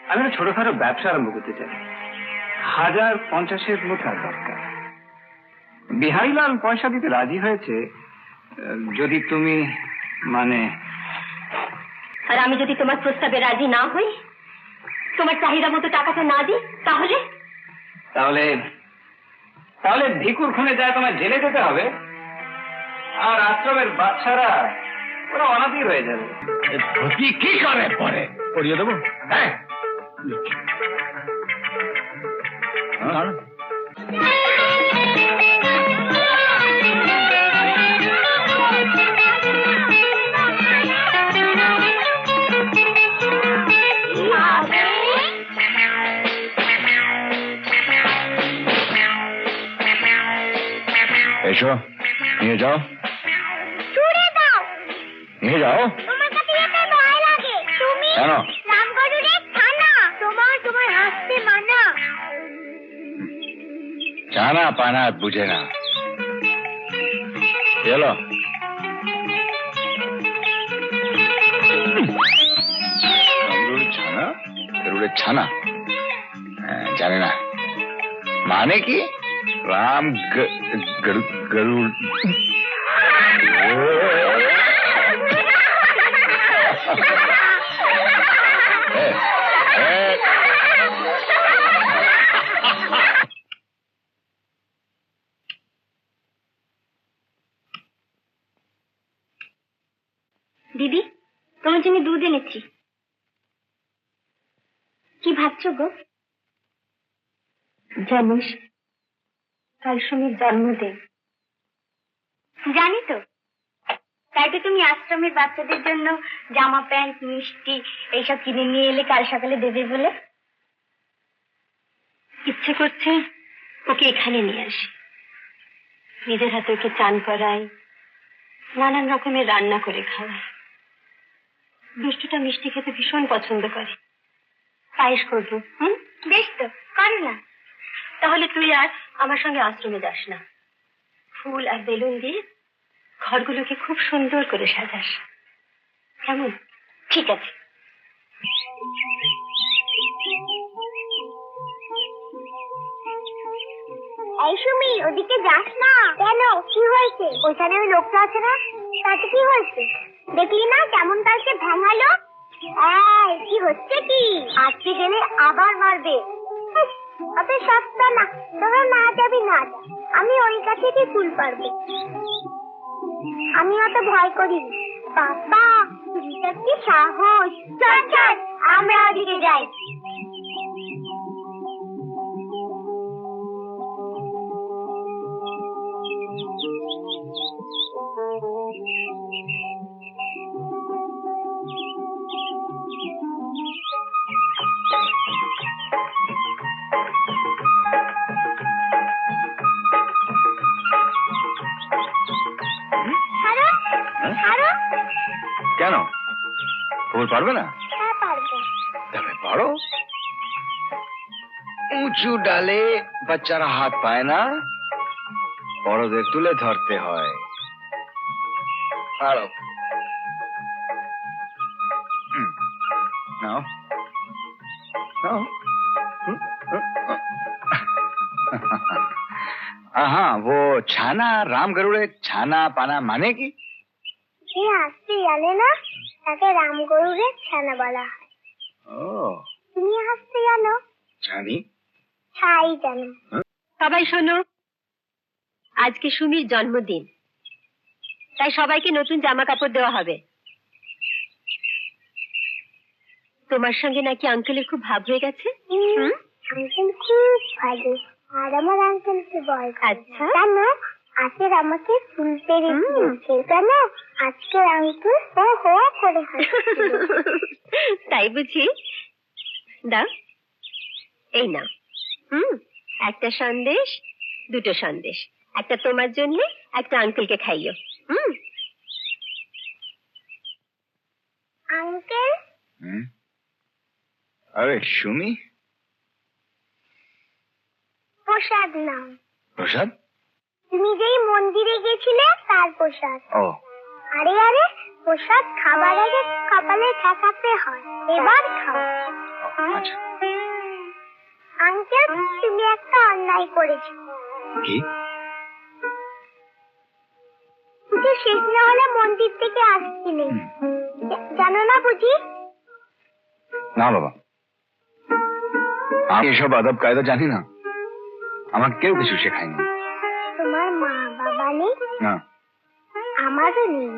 আমি একটা ছোটখাটো ব্যবসা আরম্ভ করতে চাই। 1050 মতো দরকার। বিহারীলাল পয়সা দিতে রাজি হয়েছে, যদি তুমি মানে। আর আমি যদি তোমার প্রস্তাবে রাজি না হই, তোমার চাহিদা মতো টাকাটা না দিই, তাহলে তাহলে তাহলে ভিকুর খুনে যায় তোমার জেলে যেতে হবে, আর আশ্রমের বাচ্চারা ওরা অনাথই হয়ে যাবে। ধুতি কি করে পরে পরিয়ে দেবো? হ্যাঁ এসো, নিয়ে যাও, নিয়ে যাও। কেন? জানা পানা বুঝে না। চলো ছানা, গরুড়ের ছানা, জানে না মানে কি? রাম গরুড়। দিদি, তোমার জন্য দুধ এনেছি। কি ভাবছো গো? জানিস কাল সুমির জন্মদিন। জানি তো, তাই তো তুমি আশ্রমের বাচ্চাদের জন্য জামা প্যান্ট মিষ্টি এইসব কিনে নিয়ে এলে কাল সকালে দেবে বলে। ইচ্ছে করছে ওকে এখানে নিয়ে আসি, নিজের হাতে ওকে চান করাই, নানান রকমের রান্না করে খাওয়াই। দুষ্টুটা মিষ্টি খেতে ভীষণ পছন্দ করে। পায়েস করবো। বেশ তো, করো না। তাহলে তুই আর আমার সঙ্গে আশ্রমে যাস না, ফুল আর বেলুন দিয়ে ঘরগুলোকে খুব সুন্দর করে সাজাস, কেমন? ঠিক আছে। এই সুমি, ওদিকে যাস না। কেন, কি হয়েছে? ওইখানে ওই লোকটা আছে না, তাতে কি হয়েছে? দেখলি না কেমন কালকে ভ্যাঙালো? কি হচ্ছে কি? আজকে গেলে আবার মারবে। অত সস্তা না, তোরা না যাবি না, আমি ওই কাছে কি ফুল পারবো। আমি অত ভয় করি। বাবা কি সাহস! চল চল, আমরা ওদিকে যাই। কেন, খবর পারবে না? হ্যাঁ পারবো। তবে পারো। উঁচু ডালে বাচ্চারা হাত পায় না, বড়দের তুলে ধরতে হয়। পারো। নাও নাও। हाँ वो छाना राम गरुड़े छाना पाना माने की? যে আসতে জানে না তাকে রাম গরুড়ের ছানা বলা হয়। ও, তুমি আসতে জানো? জানি। তাই জানো। সবাই শোনো, আজকে সুমির জন্মদিন, তাই সবাইকে নতুন জামা কাপড় দেওয়া হবে। তোমার সঙ্গে নাকি আঙ্কেলের খুব ভাব হয়ে গেছে। আঙ্কেল খুব ভালো, আর আমার আঙ্কেলকে বল। আচ্ছা জানো, আজকে আমাকে ফুল পেরে দিয়েছে জানো। আজকে আঙ্কেল হো হো করে হাসছিল। তাই বুঝি? দাও, এই নাও। একটা সন্দেশ, দুটো সন্দেশ, একটা তোমার জন্য, একটা আঙ্কেলকে খাইও। আঙ্কেল। আরে সুমি, প্রসাদ নাও। প্রসাদ? তুমি যেই মন্দিরে গেছিলে তার প্রসাদ। ও আরে আরে, প্রসাদ খাবার আগে কপালে ঠেকাতে হয়, এবার খাও। আচ্ছা আঙ্কেল, তুমি একটা অন্যায় করেছো। কি? যে শেষ না হলে মন্দির থেকে আসছিলে, জানো না বুঝি? না বাবা, আমি এসব আদব কায়দা জানি না, আমাকে কেউ কিছু শেখায়নি। তোমার মা বাবা নেই? না। আমারও নেই।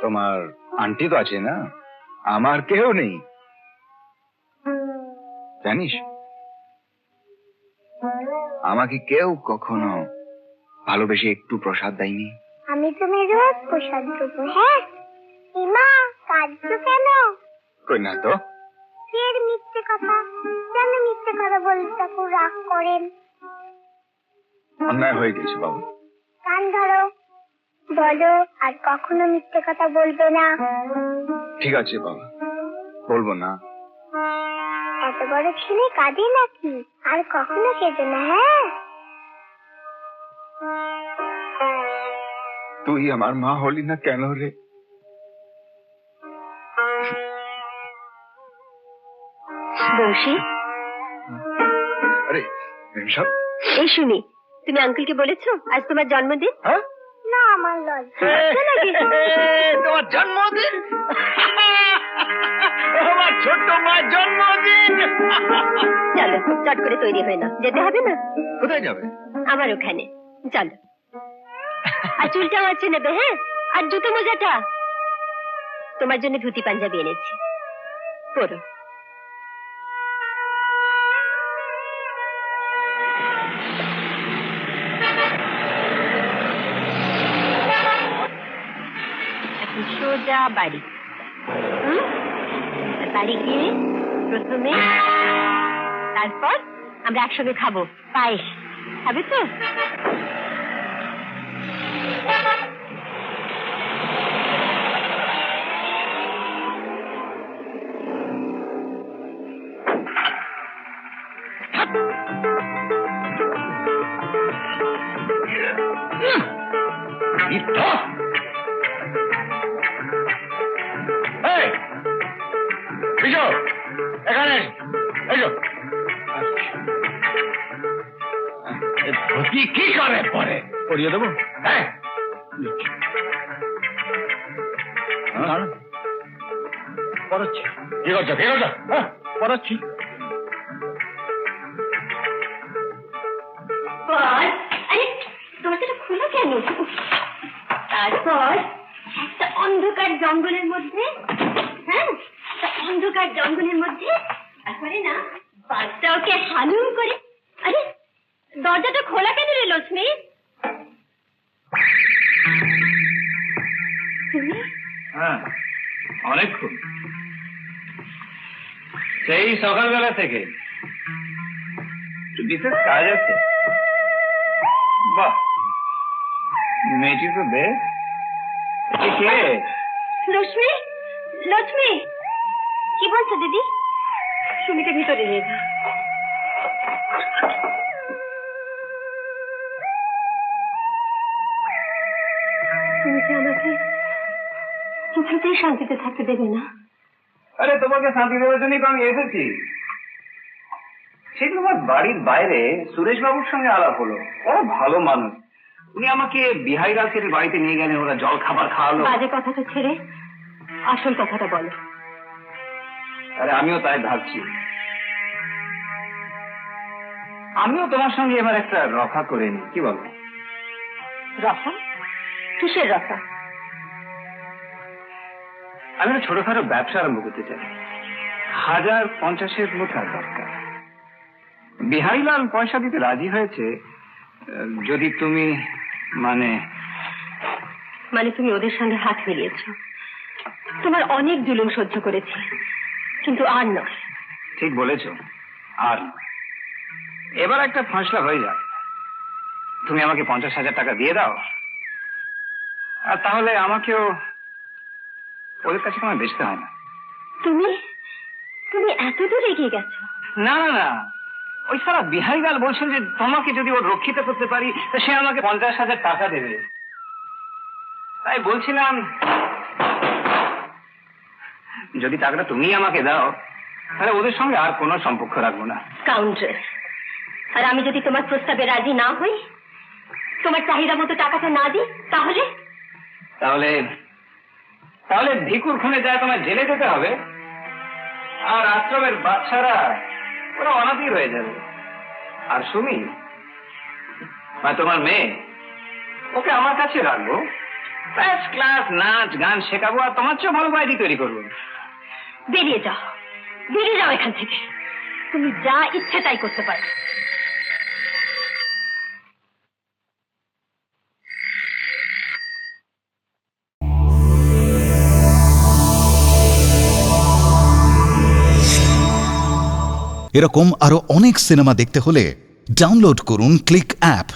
তোমার আন্টি তো আছে না, আমার কেউ নেই, জানিস? আমাকে কেউ কখনো ভালোবেসে একটু প্রসাদ দেয়নি। আমি তুমি রোজ প্রসাদ দেবো। হ্যাঁ ইমা, কাঁদছো কেন? কই না তো। ফের মিথ্যে কথা, কেন মিথ্যে কথা বলে ঠাকুর রাগ করেন? অন্যায় হয়ে গেছে বাবু। কান ধরো, বলো আর কখনো মিথ্যে কথা বলবে না। ঠিক আছে বাবা, বলবো না। এত বড় ছেলে কাঁদে নাকি? আর কখনো কেঁদে না। হ্যাঁ, তুই আমার মা হলি না কেন রে? বংশী, আরে সব এই শুনি, তুমি আঙ্কেলকে বলেছো আজ তোমার জন্মদিন? হ্যাঁ, না আমার লজ্জা তোমার জন্মদিন, আমার ছোট্ট মার জন্মদিন। চলো চট করে তৈরি হয়ে না, যেতে হবে না? কোথায় যাবে? আমার ওখানে চলো। আর চুলটাও আছে নেবে? হ্যাঁ, আর জুতো মোজাটা। তোমার জন্য ধুতি পাঞ্জাবি এনেছি, পরো। এখন সোজা বাড়ি। বাড়ি গিয়ে প্রথমে, তারপর আমরা একসঙ্গে খাবো পায়েস। খাবে তো? এখানে এসো। ধুতি কি করে পরে? পরিয়ে দেবো। হ্যাঁ, পড়াচ্ছি। কি করছো? কি করছো? পড়াচ্ছি। দরজাটা খোলা কেন? তারপর একটা অন্ধকার জঙ্গলের মধ্যে, হ্যাঁ, অন্ধকার জঙ্গলের মধ্যে, তারপরে না বাচ্চা ওকে হালুম করে। আরে দরজাটা খোলা কেন রে লক্ষ্মী? তুমি? হ্যাঁ, অনেকক্ষণ, সেই সকালবেলা থেকে। বিশেষ কাজ আছে? বাহ, মেয়েটি তো বেশ। কে? লক্ষ্মী, লক্ষ্মী। কি বলছো দিদি? সুমিকে ভিতরে নিয়ে যা। তুমি কি আমাকে কিছুতেই শান্তিতে থাকতে দেবে না? আরে তোমাকে শান্তি দেওয়ার জন্যই তো আমি এসেছি। সেই তোমার বাড়ির বাইরে সুরেশ বাবুর সঙ্গে আলাপ হলো, ওরা ভালো মানুষ। উনি আমাকে বিহাই রাজের বাড়িতে নিয়ে গেলেন, ওরা জল খাবার খাওয়ালো। বাজে কথাটা ছেড়ে আসল কথাটা বলো। আরে আমিও তাই ভাবছি, আমিও তোমার সঙ্গে এবার একটা রফা করে নি, কি বলো? রফা? কিসের রফা? আমি একটা ছোটখাটো ব্যবসা আরম্ভ করতে চাই, 1050 মতো দরকার। বিহারীলাল পয়সা দিতে রাজি হয়েছে, যদি তুমি মানে তুমি ওদের সঙ্গে হাত মিলিয়েছ। তোমার অনেক জুলুম সহ্য করেছি, কিন্তু আর নয়। ঠিক বলেছ, আর এবার একটা ফয়সলা হয়ে যাক। তুমি আমাকে 50,000 টাকা দিয়ে দাও, আর তাহলে আমাকেও ওদের কাছে তোমায় বেচতে হয় না। তুমি তুমি এত দূর এগিয়ে গেছো? না না না, ওই সারা বিহারীলাল বলছেন যে তোমাকে যদি ও রক্ষিত করতে পারি সে আমাকে 50,000 টাকা দেবে। তাই বলছিলাম যদি টাকাটা তুমি আমাকে দাও তাহলে ওদের সঙ্গে আর কোনো সম্পর্ক রাখবো না। কাউন্টার, আর আমি যদি তোমার প্রস্তাবে রাজি না হই, তোমার চাহিদা মতো টাকাটা না দিই, তাহলে তাহলে তাহলে ভিকুর খুনে যায় তোমার জেলে যেতে হবে, আর আশ্রমের বাচ্চারা ওরা অনাথই হয়ে যাবে। আর সুমি বা তোমার মেয়ে, ওকে আমার কাছে রাখবো, ফার্স্ট ক্লাস নাচ গান শেখাবো, আর তোমার চেয়ে ভালো বাড়ি তৈরি করবো। বেরিয়ে যাও, বেরিয়ে যাও এখান থেকে। তুমি যা ইচ্ছে তাই করতে পারো। এরকম আরো অনেক সিনেমা দেখতে হলে ডাউনলোড করুন ক্লিক অ্যাপ।